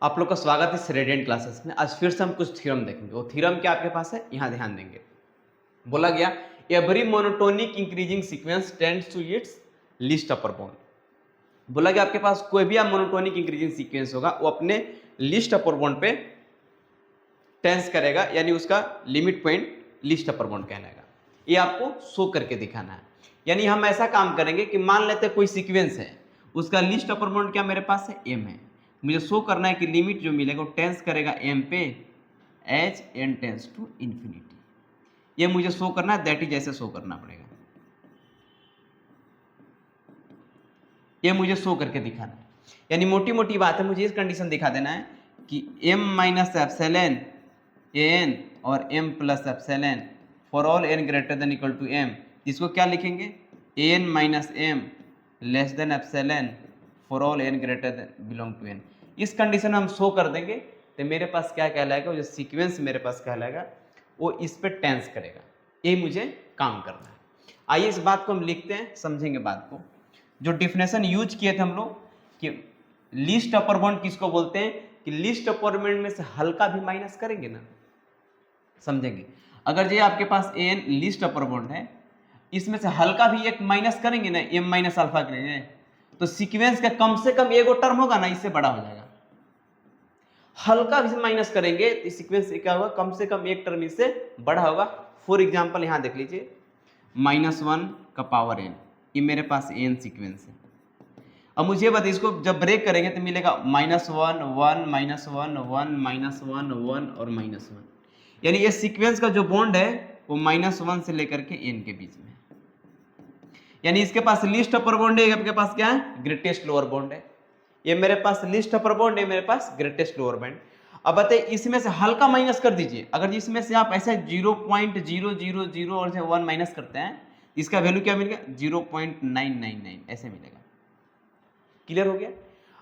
आप लोग का स्वागत है इस रेडिएंट क्लासेस में। आज फिर से हम कुछ थ्योरम देखेंगे। वो थ्योरम क्या आपके पास है, यहाँ ध्यान देंगे। बोला गया every monotonic increasing sequence tends to its least upper bound. बोला गया आपके पास कोई भी मोनोटोनिक इंक्रीजिंग सीक्वेंस होगा वो अपने लीस्ट अपर बाउंड पे टेंस करेगा, यानी उसका limit point least upper bound कहलाएगा। ये आपको शो करके दिखाना है। यानी हम ऐसा काम करेंगे कि मान लेते हैं कोई सीक्वेंस है, उसका लीस्ट अपर बाउंड क्या मेरे पास है, एम है। मुझे शो करना है कि लिमिट जो मिलेगा वो टेंस करेगा एम पे as n tends to infinity. ये मुझे शो करना है, दैट इज ऐसे शो करना पड़ेगा। ये मुझे शो करके दिखाना है। यानी मोटी मोटी बात है, मुझे इस कंडीशन दिखा देना है कि m माइनस एप्सिलॉन एन और m plus epsilon for all n greater than equal to m, इसको क्या लिखेंगे, an minus m less than epsilon for all n greater than belong to n। इस कंडीशन में हम शो कर देंगे तो मेरे पास क्या कहलाएगा, जो सीक्वेंस मेरे पास कहलाएगा वो इस पे टेंस करेगा। ये मुझे काम करना है। आइए इस बात को हम लिखते हैं, समझेंगे बात को। जो डिफिनेशन यूज किए थे हम लोग कि लीस्ट अपर बाउंड किसको बोलते हैं, कि लीस्ट अपर बाउंड में से हल्का भी माइनस करेंगे ना, समझेंगे। अगर ये आपके पास एन लीस्ट अपर बाउंड है, इसमें से हल्का भी एक माइनस करेंगे ना, एम माइनस अल्फा करेंगे, तो सीक्वेंस का कम से कम एक टर्म होगा ना, इससे बड़ा हो जाएगा। हल्का भी माइनस करेंगे तो सीक्वेंस क्या होगा, कम से कम एक टर्म इससे बड़ा होगा। फॉर एग्जाम्पल यहां देख लीजिए, -1 का पावर n, ये मेरे पास n सीक्वेंस है। अब मुझे बताइए इसको जब ब्रेक करेंगे तो मिलेगा -1 1 -1 1 -1 और -1। यानी ये सीक्वेंस का जो बॉन्ड है वो -1 से लेकर के n के बीच में है। यानी इसके पास लिस्ट अपर बॉन्ड है, आपके पास क्या है, ग्रेटेस्ट लोअर बॉन्ड है। ये मेरे पास लिस्ट अपर बॉन्ड है, मेरे पास ग्रेटेस्ट लोअर बॉन्ड। अब बताइए इसमें से हल्का माइनस कर दीजिए। अगर इसमें से आप ऐसे 0.000 और 1 माइनस करते हैं, इसका वैल्यू क्या मिलेगा, 0.999 ऐसे मिलेगा। क्लियर हो गया।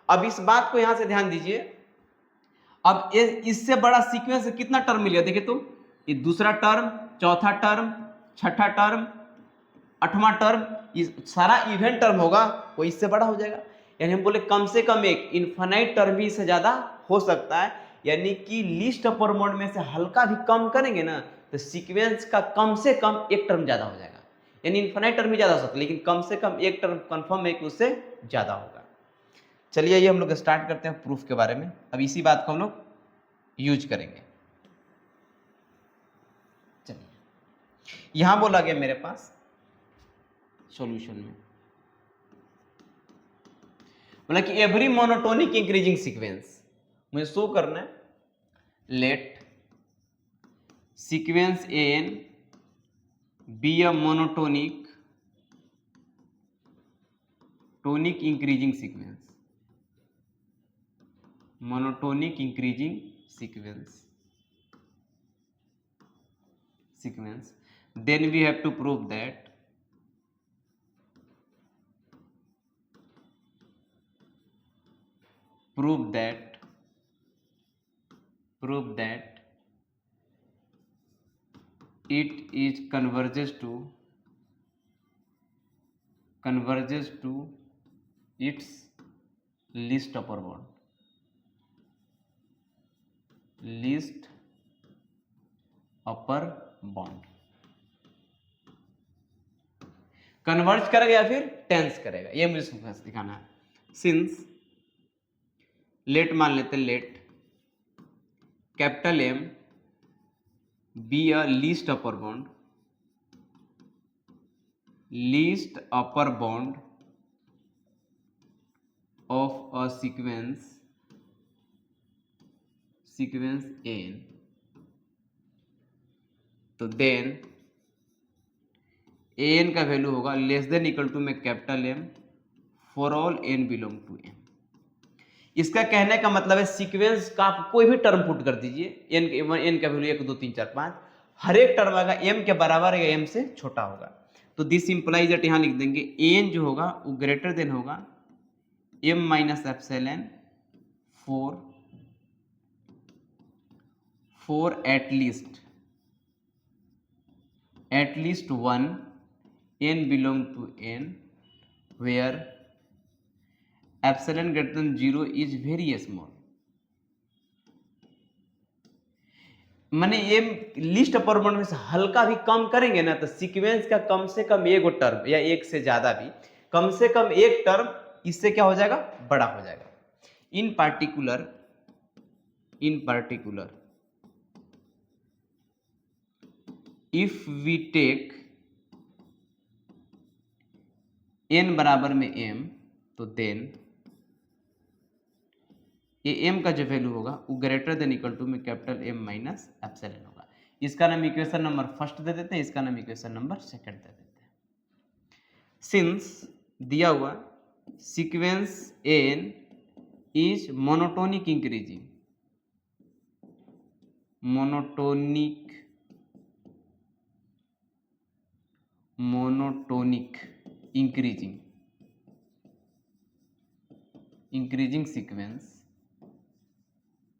अब इस बात को यहां से ध्यान दीजिए। अब इससे बड़ा सीक्वेंस कितना टर्म मिलेगा, देखिए तो ये दूसरा टर्म, चौथा टर्म, छठा टर्म, आठवां टर्म, सारा इवेंट टर्म होगा वो इससे बड़ा हो जाएगा। यानी हम बोले कम से कम एक इनफाइनाइट टर्म भी इससे ज्यादा हो सकता है। यानी कि लिस्ट अपर बाउंड में से हल्का भी कम करेंगे ना तो सीक्वेंस का कम से कम एक टर्म ज्यादा हो जाएगा। यानी इनफाइनाइट टर्म भी ज्यादा हो सकता है, लेकिन कम से कम एक टर्म कंफर्म है कि उससे ज्यादा होगा। चलिए ये हम लोग स्टार्ट करते हैं प्रूफ के बारे में। अब इसी बात को हम लोग यूज करेंगे। चलिए यहां बोला गया मेरे पास सॉल्यूशन में, बोला कि एवरी मोनोटोनिक इंक्रीजिंग सीक्वेंस, मुझे शो करना है, let sequence n be a monotonic increasing sequence, monotonic increasing sequence, then we have to prove that it is converges to its least upper bound, least upper bound। Converge करेगा या फिर tense करेगा, ये मुझे दिखाना है। सिंस लेट मान लेते, let capital M be a least upper bound of a sequence n, तो देन एन का वैल्यू होगा लेस देन इक्वल टू में capital M for all n belong to n. इसका कहने का मतलब है सीक्वेंस का आप कोई भी टर्म पुट कर दीजिए, एन का वैल्यू 1 2 3 4 5, हर एक टर्म अगर एम के बराबर या एम से छोटा होगा तो दिस इंप्लाइज दैट, यहां लिख देंगे एन जो होगा वो ग्रेटर देन होगा M minus epsilon for at least 1 n belong to n where epsilon greater than 0 is very small, मैंने ये लिस्ट अपर बाउंड में से हल्का भी कम करेंगे ना तो सीक्वेंस का कम से कम एक टर्म या एक से ज्यादा भी कम से कम एक टर्म इससे क्या हो जाएगा, बड़ा हो जाएगा। In particular if we take n बराबर में m तो देन ये m का जो वैल्यू होगा वो ग्रेटर देन इक्वल टू में कैपिटल M माइनस एप्सिलॉन होगा। इसका नाम इक्वेशन नंबर फर्स्ट दे देते हैं, इसका नाम इक्वेशन नंबर सेकंड दे देते हैं। सिंस दिया हुआ sequence n is monotonic increasing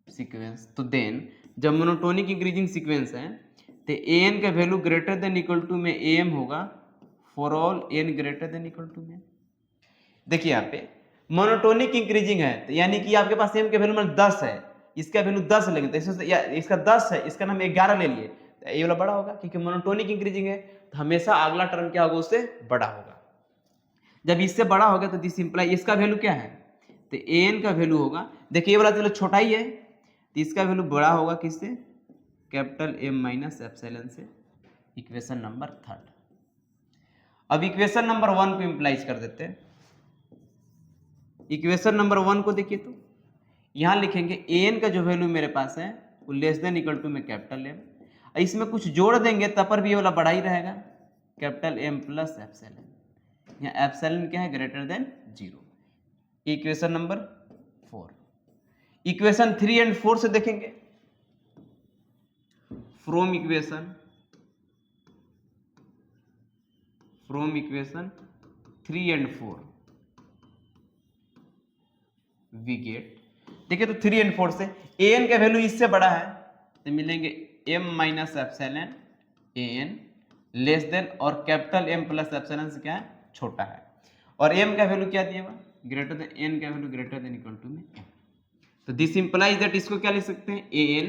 sequence तो देन जब मोनोटोनिक इंक्रीजिंग सीक्वेंस है तो an का value greater than equal to में am होगा for all n greater than equal to में। देखिए यहाँ पे मोनोटोनिक इंक्रीजिंग है तो यानी कि आपके पास m के वैल्यू में 10 है, इसका वैल्यू 10 लेंगे तो इसका 10 है, इसका नाम 11 ले लिए तो ये वाला बड़ा होगा क्योंकि मोनोटोनिक इंक्रीजिंग है तो हमेशा अगला टर्म क्या होगा, उससे बड़ा होगा। जब इससे बड़ा होगा तो दिस इंप्लाई इसका वैल्यू क्या है तो an का वैल्यू होगा, देखिए ये वाला चलो छोटा ही है तो इसका वैल्यू बड़ा होगा किससे, कैपिटल M माइनस एप्सिलॉन से। Equation number third. अब इक्वेशन नंबर 1 को इंप्लाइज कर देते हैं। इक्वेशन नंबर 1 को देखिए तो यहां लिखेंगे an का जो वैल्यू मेरे पास है वो लेस देन इक्वल टू में कैपिटल M, इसमें कुछ जोड़ देंगे तब पर भी ये वाला बड़ा ही रहेगा, कैपिटल M प्लस एप्सिलॉन। यहाँ एप्सिलॉन क्या है, greater than 0। Equation number 4। Equation 3 and 4 से देखेंगे, from equation 3 and 4 we get, देखिए तो 3 एंड 4 से an का वैल्यू इससे बड़ा है तो मिलेंगे m minus epsilon an less than और कैपिटल M प्लस एप्सिलॉन से क्या है, छोटा है, और m का वैल्यू क्या दिया हुआ, ग्रेटर देन n का value greater than equal to में m। तो दिस इंप्लाइज दैट इसको क्या लिख सकते हैं, an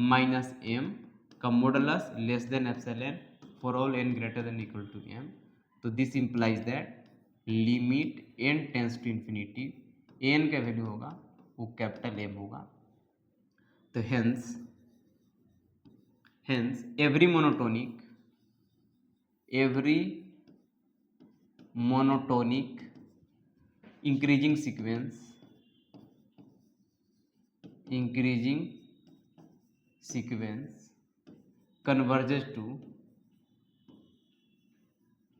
माइनस m का modulus less than epsilon for all n greater than equal to m। तो this implies that limit n tends to infinity n का वैल्यू होगा वो कैपिटल M होगा। तो hence every monotonic increasing sequence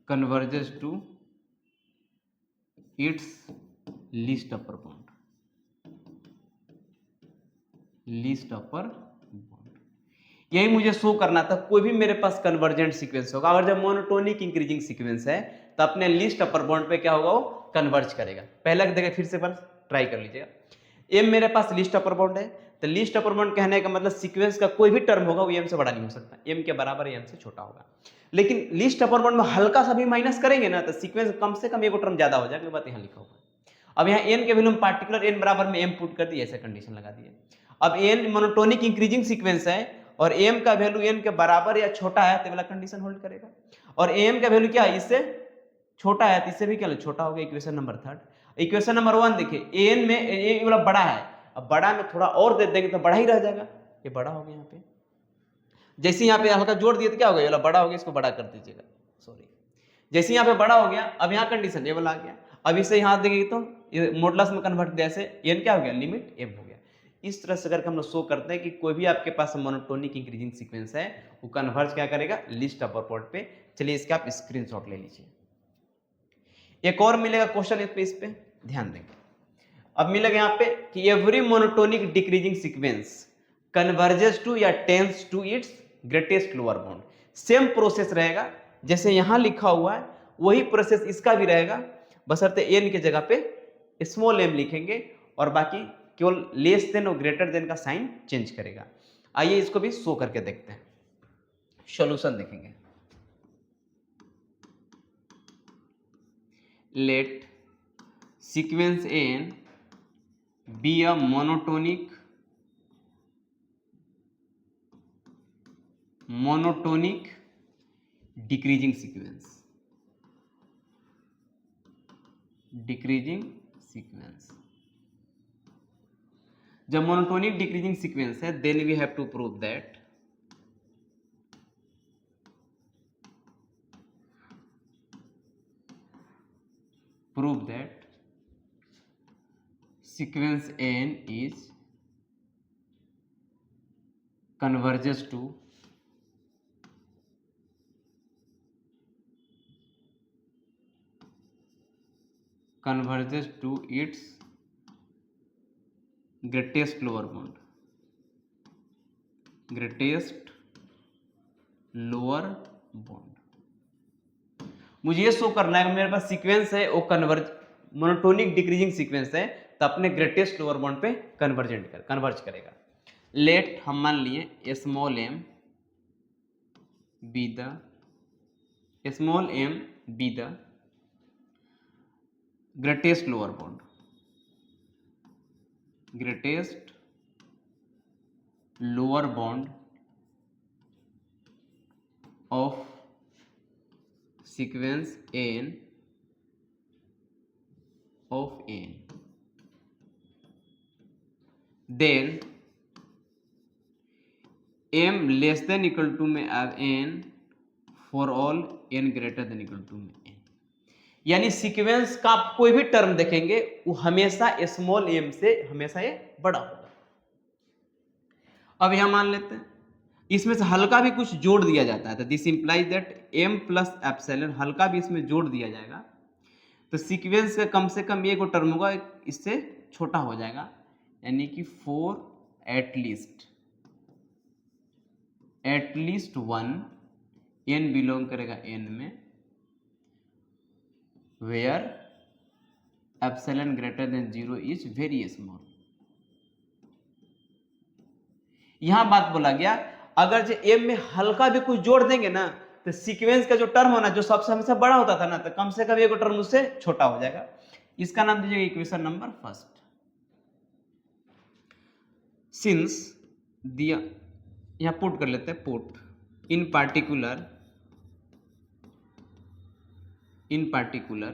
converges to its least upper bound। यही मुझे show करना था, कोई भी मेरे पास कन्वर्जेंट सीक्वेंस होगा अगर जब मोनोटोनिक इंक्रीजिंग सीक्वेंस है तो अपने लीस्ट अपर बाउंड पे क्या होगा, वो कन्वर्ज करेगा। पहला देखिए फिर से बस ट्राई कर लीजिएगा, m मेरे पास लीस्ट अपर बाउंड है तो लीस्ट अपर बाउंड कहने का मतलब सीक्वेंस का कोई भी टर्म होगा वो m से बड़ा नहीं हो सकता, m के बराबर या m से छोटा होगा। लेकिन लीस्ट अपर बाउंड में हल्का सा भी माइनस करेंगे ना तो सीक्वेंस कम से कम एक टर्म ज्यादा हो जाएगा, बात यहाँ लिखा होगा। अब यहाँ n के वैल्यू में पार्टिकुलर n बराबर में m पुट कर दिए, ऐसा कंडीशन लगा दिए। अब n मोनोटोनिक इंक्रीजिंग सीक्वेंस है और m का वैल्यू n के बराबर या छोटा है तो वाला कंडीशन होल्ड करेगा, और m का वैल्यू क्या है, इससे छोटा है तो इससे भी क्या छोटा हो गया। Equation number 3। इक्वेशन नंबर 1 देखिए an में ये वाला बड़ा है, अब बड़ा में थोड़ा और दे देंगे तो बड़ा ही रह जाएगा, ये बड़ा हो गया। यहाँ पे जैसे यहाँ पे हल्का जोड़ दिए तो क्या हो गया, ये वाला बड़ा हो गया, इसको बड़ा कर दीजिएगा, सॉरी। जैसे यहाँ पे बड़ा हो गया अब यहाँ कंडीशन ये वाला आ गया, अब इसे यहाँ देंगे तो ये मॉडुलस में कन्वर्ट जैसे n क्या हो गया, लिमिट m हो गया। इस तरह से करके हम लोग शो करते हैं कि कोई भी आपके पास मोनोटोनिक इंक्रीजिंग सीक्वेंस है वो कन्वर्ज क्या करेगा, लिस्ट अपर बाउंड पे। चलिए इसका आप स्क्रीनशॉट ले लीजिए। एक और मिलेगा क्वेश्चन इस पे ध्यान देंगे। अब मिलेगा यहाँ पे कि every monotonic decreasing sequence converges to या tends to its greatest lower bound. Same process रहेगा जैसे यहाँ लिखा हुआ है, वही प्रोसेस इसका भी रहेगा, बशर्ते n के जगह पे स्मॉल m लिखेंगे और बाकी केवल लेस देन और ग्रेटर देन का साइन चेंज करेगा। आइए इसको भी शो करके देखते हैं, सॉल्यूशन देखेंगे। Let sequence n be a monotonic monotonic decreasing sequence, decreasing sequence. जब मोनोटोनिक डिक्रीजिंग सीक्वेंस है, then we have to prove that sequence n is converges to its greatest lower bound, greatest lower bound। मुझे ये show करना है कि मेरे पास sequence है वो मोनोटोनिक डिक्रीजिंग सीक्वेंस है, तो अपने ग्रेटेस्ट लोअर बाउंड पे कन्वर्ज करेगा। लेट हम मान लिए small m be the greatest lower bound, greatest lower bound of sequence n of n, then m less than equal to में n for all n greater than equal to में n। यानी sequence का आप कोई भी term देखेंगे वो हमेशा स्मॉल m से हमेशा ये बड़ा होगा। अब यहां मान लेते हैं इसमें से हल्का भी कुछ जोड़ दिया जाता है, तो this implies that m plus epsilon हल्का भी इसमें जोड़ दिया जाएगा, तो सीक्वेंस का कम से कम ये को टर्म होगा इससे छोटा हो जाएगा, यानी कि 4 एटलीस्ट 1 n बिलोंग करेगा n में, where epsilon greater than 0 is very small. यहां बात बोला गया अगर जो m में हल्का भी कुछ जोड़ देंगे ना, तो सीक्वेंस का जो टर्म होना जो सबसे हमेशा बड़ा होता था ना, तो कम से कम एक टर्म उससे छोटा हो जाएगा। इसका नाम दीजिएगा इक्वेशन नंबर फर्स्ट। सिंस दिया यहां पुट कर लेते हैं, पुट इन पार्टिकुलर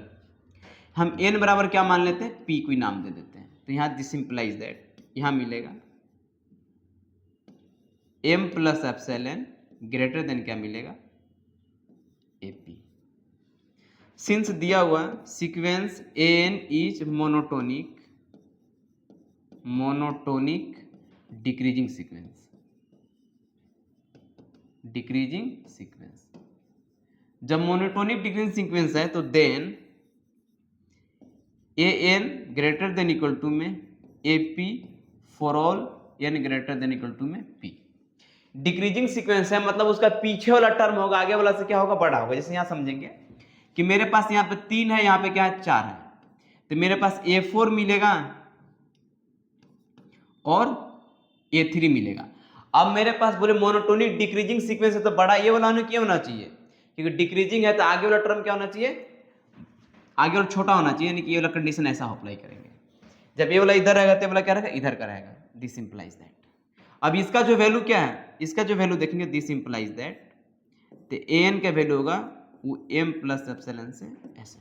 हम n बराबर क्या मान लेते हैं, p कोई नाम दे देते हैं, तो यहां दिस इंप्लाइज दैट यहां मिलेगा m plus epsilon greater than क्या मिलेगा AP। सिंस दिया हुआ sequence an is monotonic decreasing sequence, जब मोनोटोनिक डिक्रीजिंग सीक्वेंस है तो then an greater than equal to में AP for all n greater than equal to में P। डिक्रीजिंग सीक्वेंस है मतलब उसका पीछे वाला टर्म होगा आगे वाला से क्या होगा, बड़ा होगा। जैसे यहां समझेंगे कि मेरे पास यहाँ पे 3 है, यहाँ पे क्या है 4 है, तो मेरे पास A4 मिलेगा और A3 मिलेगा। अब मेरे पास बोले मोनोटोनिक डिक्रीजिंग सीक्वेंस है तो बड़ा ये वाला क्या होना चाहिए, क्योंकि डिक्रीजिंग है तो आगे वाला टर्म क्या होना चाहिए, आगे वाला छोटा होना चाहिए, यानी कि ये वाला कंडीशन ऐसा अप्लाई करेंगे। जब ये वाला इधर रहेगा तो वाला क्या रहेगा, इधर का रहेगा। दिस इंप्लाइज दैट अब इसका जो वैल्यू क्या है, इसका जो वैल्यू देखेंगे दिस इंप्लाइज दैट तो an का वैल्यू होगा वो m प्लस एप्सिलॉन से ऐसे।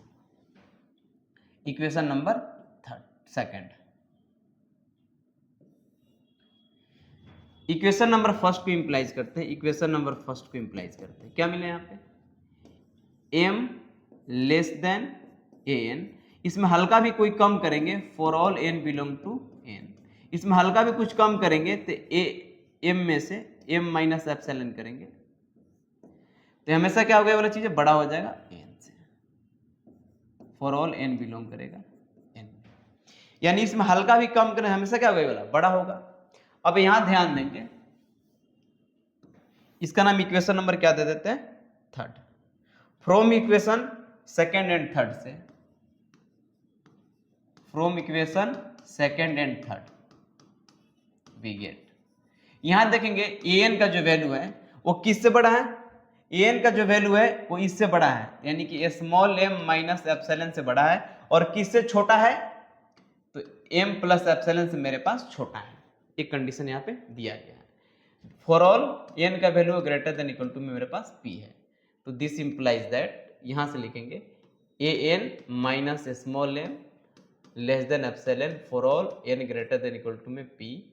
Equation number second. Equation number first को इंप्लाइज करते हैं, क्या मिले यहाँ पे m लेस देन an, इसमें हल्का भी कोई कम करेंगे for all n belong to n, इसमें हल्का भी कुछ कम करेंगे तो m में से m माइनस एप्सिलॉन करेंगे तो हमेशा क्या होगा, वाला चीज बड़ा हो जाएगा n से, फॉर ऑल n बिलोंग करेगा n, यानी इसमें हल्का भी कम करें हमेशा क्या होगा, वाला बड़ा होगा। अब यहां ध्यान देंगे इसका नाम इक्वेशन नंबर क्या दे देते हैं, third. From equation second and third से, from equation second and third we get, यहां देखेंगे an का जो वैल्यू है वो किससे बड़ा है, an का जो वैल्यू है वो इससे बड़ा है, यानी कि स्मॉल m माइनस एप्सिलॉन से बड़ा है, और किससे छोटा है तो m प्लस एप्सिलॉन से मेरे पास छोटा है। एक कंडीशन यहाँ पे दिया गया है। फॉर ऑल एन का value greater than equal to में मेरे पास पी है, तो दिस इंप्लाइज दैट, यहां से लिखेंगे a n minus small n less than epsilon for all n greater than equal to m p,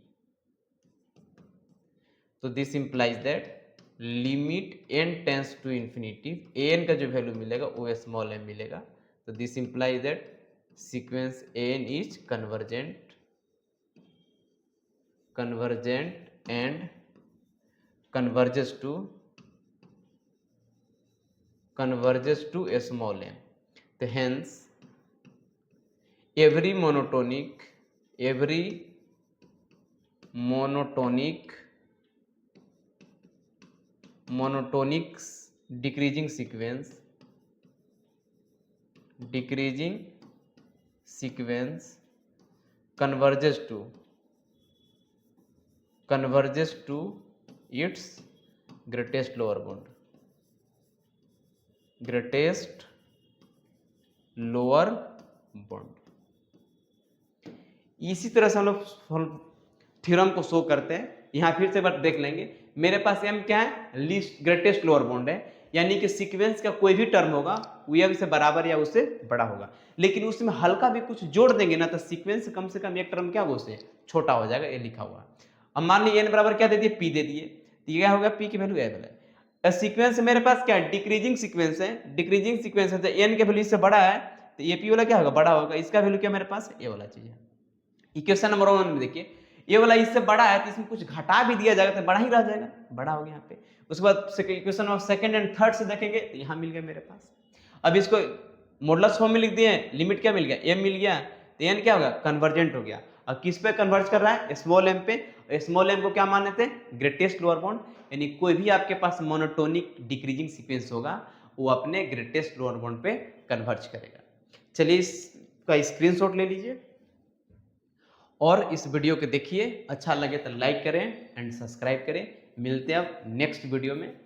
तो this implies that limit n tends to infinity, a n का जो value मिलेगा वो small n मिलेगा, तो this implies that sequence a n is convergent and converges to a small m, तो hence every monotonic decreasing sequence converges to its greatest lower bound, इसी तरह से हम लोग थ्योरम को शो करते हैं। यहां फिर से बात देख लेंगे, मेरे पास m क्या है, लीस्ट ग्रेटेस्ट लोअर बाउंड है, यानी कि सीक्वेंस का कोई भी टर्म होगा वो m से बराबर या उससे बड़ा होगा, लेकिन उसमें हल्का भी कुछ जोड़ देंगे ना तो सीक्वेंस कम से कम एक टर्म क्या वो उससे छोटा हो जाएगा, ये लिखा हुआ। अब मान लीजिए n बराबर क्या दे दिए, p दे दिए, तो ये क्या होगा, p की वैल्यू एवल है। सीक्वेंस मेरे पास क्या है, डिक्रीजिंग सीक्वेंस है, डिक्रीजिंग सीक्वेंस है तो n के वैल्यू इससे बड़ा है तो ये p वाला क्या होगा, बड़ा होगा, इसका वैल्यू क्या मेरे पास ये वाला चीज है। इक्वेशन नंबर 1 में देखिए ये वाला इससे बड़ा है तो इसमें कुछ घटा भी दिया जाएगा तो बड़ा ही रह जाएगा, बड़ा हो गया यहाँ पे। उसके बाद equation of second and third से देखेंगे तो यहाँ मिल गया मेरे पास। अब इसको मॉडुलस फॉर्म में लिख दिए, लिमिट क्या मिल गया, m मिल गया, तो n क्या होगा, कन्वर्जेंट हो गया। अब किस पे कन्वर्ज कर रहा है, स्मॉल m पे, स्मॉल m को क्या माने थे, ग्रेटेस्ट लोअर बाउंड, यानी कोई भी आपके पास मोनोटोनिक डिक्रीजिंग सीक्वेंस होगा वो अपने ग्रेटेस्ट लोअर बाउंड पे कन्वर्ज करेगा। चलिए इसका स्क्रीनशॉट ले लीजिए और इस वीडियो को देखिए, अच्छा लगे तो लाइक करें एंड सब्सक्राइब करें। मिलते हैं अब नेक्स्ट वीडियो में।